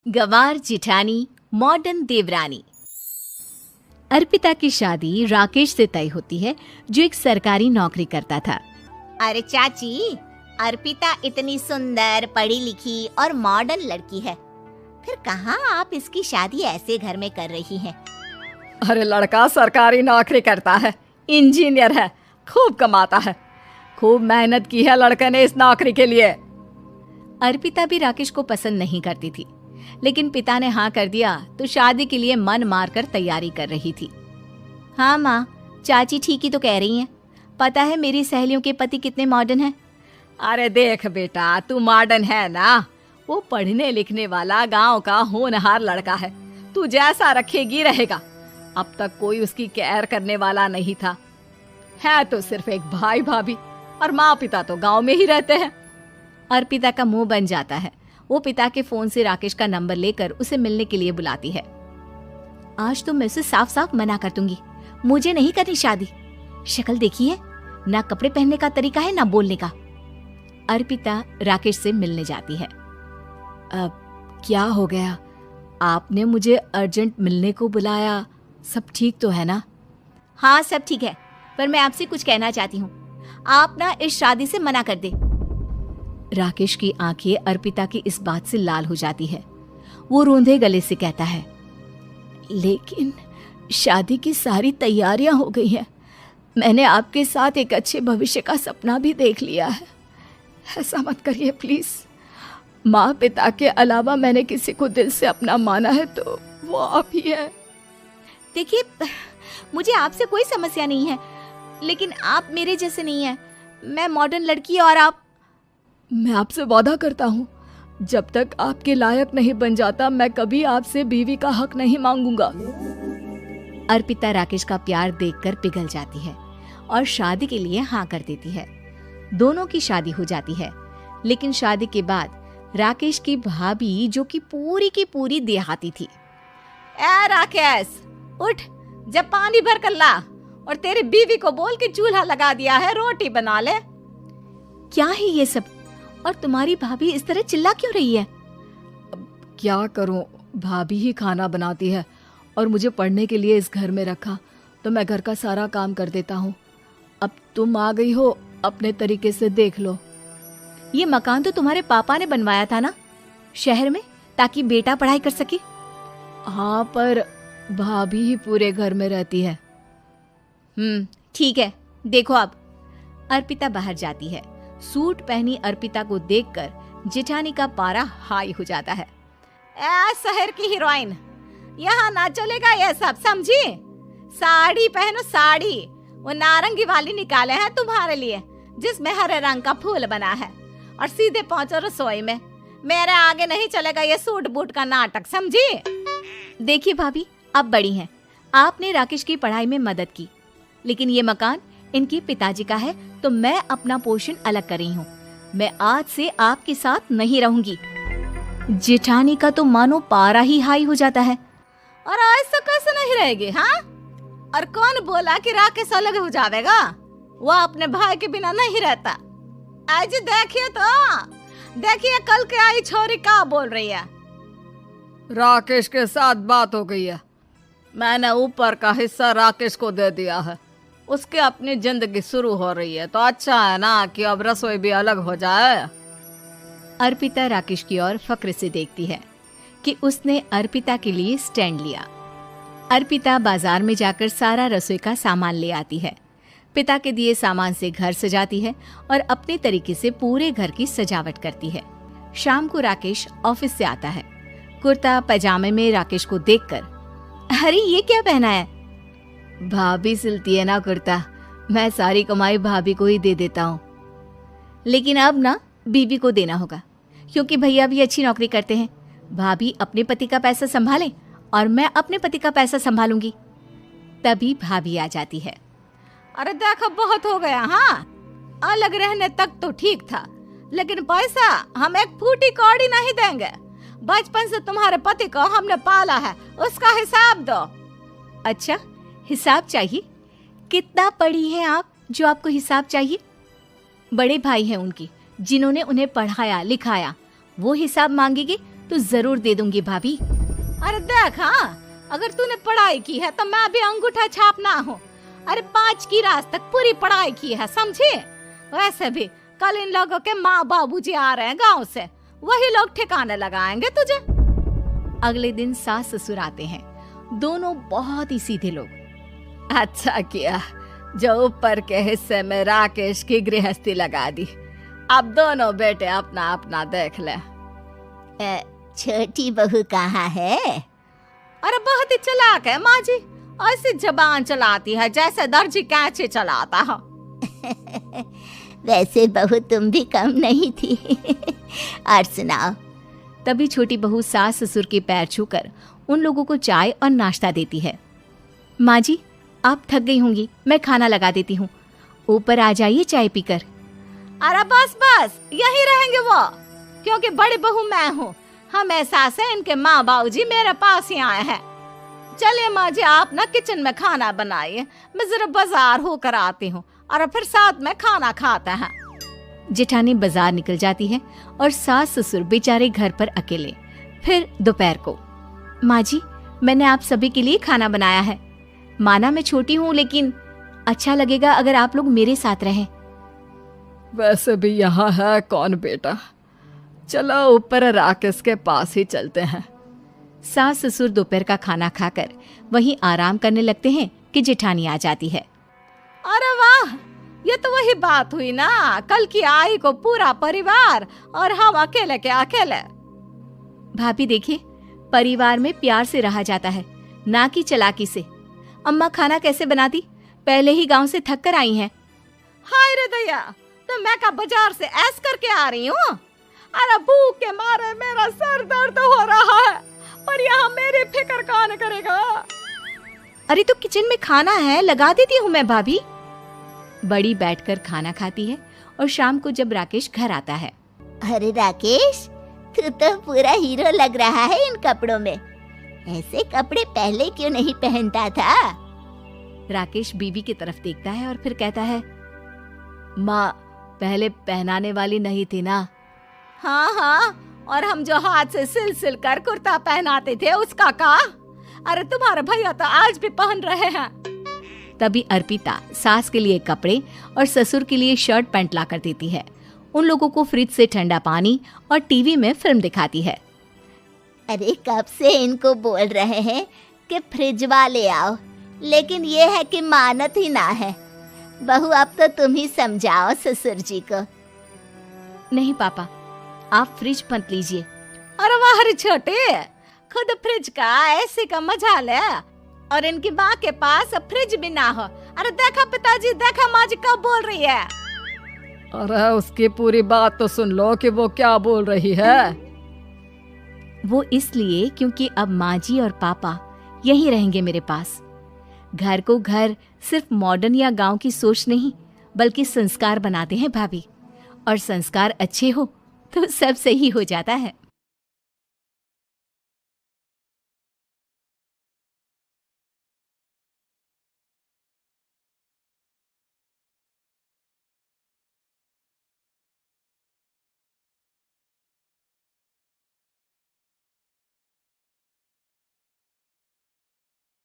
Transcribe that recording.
गवार जिठानी मॉडर्न देवरानी। अर्पिता की शादी राकेश से तय होती है, जो एक सरकारी नौकरी करता था। अरे चाची, अर्पिता इतनी सुंदर, पढ़ी लिखी और मॉडर्न लड़की है, फिर कहाँ आप इसकी शादी ऐसे घर में कर रही हैं? अरे लड़का सरकारी नौकरी करता है, इंजीनियर है, खूब कमाता है, खूब मेहनत की है लड़के ने इस नौकरी के लिए। अर्पिता भी राकेश को पसंद नहीं करती थी, लेकिन पिता ने हाँ कर दिया तो शादी के लिए मन मारकर तैयारी कर रही थी। हाँ माँ, चाची ठीक ही तो कह रही हैं। पता है मेरी सहेलियों के पति कितने मॉडर्न हैं। अरे देख बेटा, तू मॉडर्न है ना, वो पढ़ने लिखने वाला गांव का होनहार लड़का है, तू जैसा रखेगी रहेगा। अब तक कोई उसकी केयर करने वाला नहीं था, है तो सिर्फ एक भाई भाभी, और माँ पिता तो गांव में ही रहते हैं। अर्पिता का मुंह बन जाता है। वो पिता के फोन से राकेश का नंबर लेकर उसे मिलने के लिए बुलाती है। आज तो मैं उसे साफ साफ मना कर दूंगी, मुझे नहीं करनी शादी। शक्ल देखी है ना, कपड़े पहनने का तरीका है ना बोलने का। अर्पिता राकेश से मिलने जाती है। अब क्या हो गया, आपने मुझे अर्जेंट मिलने को बुलाया, सब ठीक तो है ना? हाँ सब ठीक है, पर मैं आपसे कुछ कहना चाहती हूँ। आप ना इस शादी से मना कर दे। राकेश की आंखें अर्पिता की इस बात से लाल हो जाती है। वो रोंधे गले से कहता है, लेकिन शादी की सारी तैयारियां हो गई हैं। मैंने आपके साथ एक अच्छे भविष्य का सपना भी देख लिया है। ऐसा मत करिए प्लीज। माँ पिता के अलावा मैंने किसी को दिल से अपना माना है तो वो आप ही है। देखिए, मुझे आपसे कोई समस्या नहीं है, लेकिन आप मेरे जैसे नहीं हैं। मैं मॉडर्न लड़की और आप। मैं आपसे वादा करता हूँ, जब तक आपके लायक नहीं बन जाता मैं कभी आपसे बीवी का हक नहीं मांगूंगा। अर्पिता राकेश का प्यार देखकर पिघल जाती है और शादी के लिए हाँ कर देती है। दोनों की शादी हो जाती है, लेकिन शादी के बाद राकेश की भाभी, जो कि पूरी की पूरी देहाती थी। ए राकेश, उठ, जब पानी भर कर ला और तेरी बीवी को बोल के चूल्हा लगा दिया है, रोटी बना ले। क्या है ये सब? और तुम्हारी भाभी इस तरह चिल्ला क्यों रही है? क्या करूं, भाभी ही खाना बनाती है और मुझे पढ़ने के लिए इस घर में रखा, तो मैं घर का सारा काम कर देता हूँ। अब तुम आ गई हो, अपने तरीके से देख लो। ये मकान तो तुम्हारे पापा ने बनवाया था ना, शहर में, ताकि बेटा पढ़ाई कर सके। हाँ, पर भाभी ही पूरे घर में रहती है। ठीक है, देखो अब। अर्पिता बाहर जाती है। सूट पहनी अर्पिता को देखकर जेठानी का पारा हाई हो जाता है। ए शहर की हीरोइन, यहाँ ना चलेगा ये सब, समझी? साड़ी पहनो, साड़ी। वो नारंगी वाली निकाले हैं तुम्हारे लिए, जिसमें हरे रंग का फूल बना है, और सीधे पहुंचो रसोई में। मेरे आगे नहीं चलेगा ये सूट बूट का नाटक, समझी? देखिए भाभी, आप बड़ी हैं, आपने राकेश की पढ़ाई में मदद की, लेकिन ये मकान इनके पिताजी का है, तो मैं अपना पोर्शन अलग कर रही हूँ। मैं आज से आपके साथ नहीं रहूंगी। जेठानी का तो मानो पारा ही हाई हो जाता है। और ऐसा कैसे नहीं रहेगी? हाँ, और कौन बोला कि राकेश अलग हो जाएगा? वो अपने भाई के बिना नहीं रहता। आज देखिए कल के आई छोरी क्या बोल रही है। राकेश के साथ बात हो गई है, मैंने ऊपर का हिस्सा राकेश को दे दिया है। उसकी अपनी जिंदगी शुरू हो रही है, तो अच्छा है ना कि अब रसोई भी अलग हो जाए। अर्पिता राकेश की ओर फक्र से देखती है कि उसने अर्पिता के लिए स्टैंड लिया। अर्पिता बाजार में जाकर सारा रसोई का सामान ले आती है। पिता के दिए सामान से घर सजाती है और अपने तरीके से पूरे घर की सजावट करती है। शाम को राकेश ऑफिस से आता है। कुर्ता पैजामे में राकेश को देखकर, अरे ये क्या पहना है? भाभी सिलती है ना कुर्ता, मैं सारी कमाई भाभी को ही दे देता हूँ। लेकिन अब ना बीवी को देना होगा, क्योंकि भैया भी अच्छी नौकरी करते हैं। भाभी अपने पति का पैसा संभाले और मैं अपने पति का पैसा संभालूंगी। तभी भाभी आ जाती है। अरे देखो, बहुत हो गया। हाँ, अलग रहने तक तो ठीक था, लेकिन पैसा हम एक फूटी कौड़ी नहीं देंगे। बचपन से तुम्हारे पति को हमने पाला है, उसका हिसाब दो। अच्छा, हिसाब चाहिए? कितना पढ़ी हैं आप जो आपको हिसाब चाहिए? बड़े भाई हैं उनकी, जिन्होंने उन्हें पढ़ाया लिखाया, वो हिसाब मांगेंगे तो जरूर दे दूंगी भाभी। अरे देख, हाँ, अगर तूने पढ़ाई की है तो मैं भी अंगूठा छापना हूँ। अरे 5 की रात तक पूरी पढ़ाई की है, समझे? वैसे भी कल इन लोगों के माँ बाबूजी आ रहे हैं गांव से, वही लोग ठिकाने लगाएंगे तुझे। अगले दिन सास ससुर आते हैं, दोनों बहुत ही सीधे लोग। अच्छा किया जो ऊपर के हिस्से में राकेश की गृहस्थी लगा दी। अब दोनों बेटे अपना अपना देख ले। छोटी बहू कहाँ है? अरे बहुत ही चालाक है माँ जी, ऐसी जबान चलाती है जैसे दर्जी कैंची चलाता है। वैसे बहू तुम भी कम नहीं थी। और सुनाओ। तभी छोटी बहू सास ससुर के पैर छूकर उन लोगों को चाय और नाश्ता देती है। माँ जी, आप थक गई होंगी, मैं खाना लगा देती हूँ, ऊपर आ जाइए चाय पीकर। अरे बस बस, यही रहेंगे वो, क्योंकि बड़ी बहू मैं हूँ। हम एहसास है इनके माँ बाबूजी मेरे पास ही आए हैं। चलिए माँ जी, आप ना किचन में खाना बनाइए, मैं जरा बाजार होकर आती हूँ और फिर साथ में खाना खाते हैं। जेठानी बाजार निकल जाती है और सास ससुर बेचारे घर पर अकेले। फिर दोपहर को, माँ जी, मैंने आप सभी के लिए खाना बनाया है। माना मैं छोटी हूँ, लेकिन अच्छा लगेगा अगर आप लोग मेरे साथ रहें। वैसे भी यहाँ है कौन बेटा, चलो ऊपर राकेश के पास ही चलते हैं। सास ससुर दोपहर का खाना खाकर वहीं आराम करने लगते हैं कि जेठानी आ जाती है। अरे वाह, ये तो वही बात हुई ना, कल की आई को पूरा परिवार और हम अकेले के अकेले। भाभी देखिए, परिवार में प्यार से रहा जाता है, ना कि चालाकी से। अम्मा खाना कैसे बनाती, पहले ही गांव से थक कर आई हैं। हाय रे दया, तो मैं का बाजार से ऐस करके आ रही हूँ। अरे भूख के मारे मेरा सर दर्द हो रहा है, पर यहाँ मेरी फिक्र कौन करेगा। अरे तो किचन में खाना है, लगा देती हूँ मैं भाभी। बड़ी बैठकर खाना खाती है और शाम को जब राकेश घर आता है। अरे राकेश, तू तो पूरा हीरो लग रहा है इन कपड़ों में। ऐसे कपड़े पहले क्यों नहीं पहनता था? राकेश बीवी की तरफ देखता है और फिर कहता है, माँ, पहले पहनाने वाली नहीं थी ना। हाँ हाँ, और हम जो हाथ से सिल सिल कर कुर्ता पहनाते थे उसका का? अरे तुम्हारे भैया तो आज भी पहन रहे हैं। तभी अर्पिता सास के लिए कपड़े और ससुर के लिए शर्ट पैंट ला कर देती है। उन लोगों को फ्रिज से ठंडा पानी और टीवी में फिल्म दिखाती है। अरे कब से इनको बोल रहे हैं कि फ्रिज वाले आओ, लेकिन ये है कि मानत ही ना है। बहू, अब तो तुम ही समझाओ ससुर जी को। नहीं पापा, आप फ्रिज मत लीजिए। अरे वाह रे छोटे, खुद फ्रिज का ऐसे का मजा ले, और इनकी माँ के पास फ्रिज भी ना हो। अरे देखा पिताजी, देखा माँ जी कब बोल रही है। अरे उसकी पूरी बात तो सुन लो कि वो क्या बोल रही है। वो इसलिए क्योंकि अब माँ जी और पापा यहीं रहेंगे मेरे पास। घर को घर सिर्फ मॉडर्न या गांव की सोच नहीं, बल्कि संस्कार बनाते हैं भाभी, और संस्कार अच्छे हो तो सब सही हो जाता है।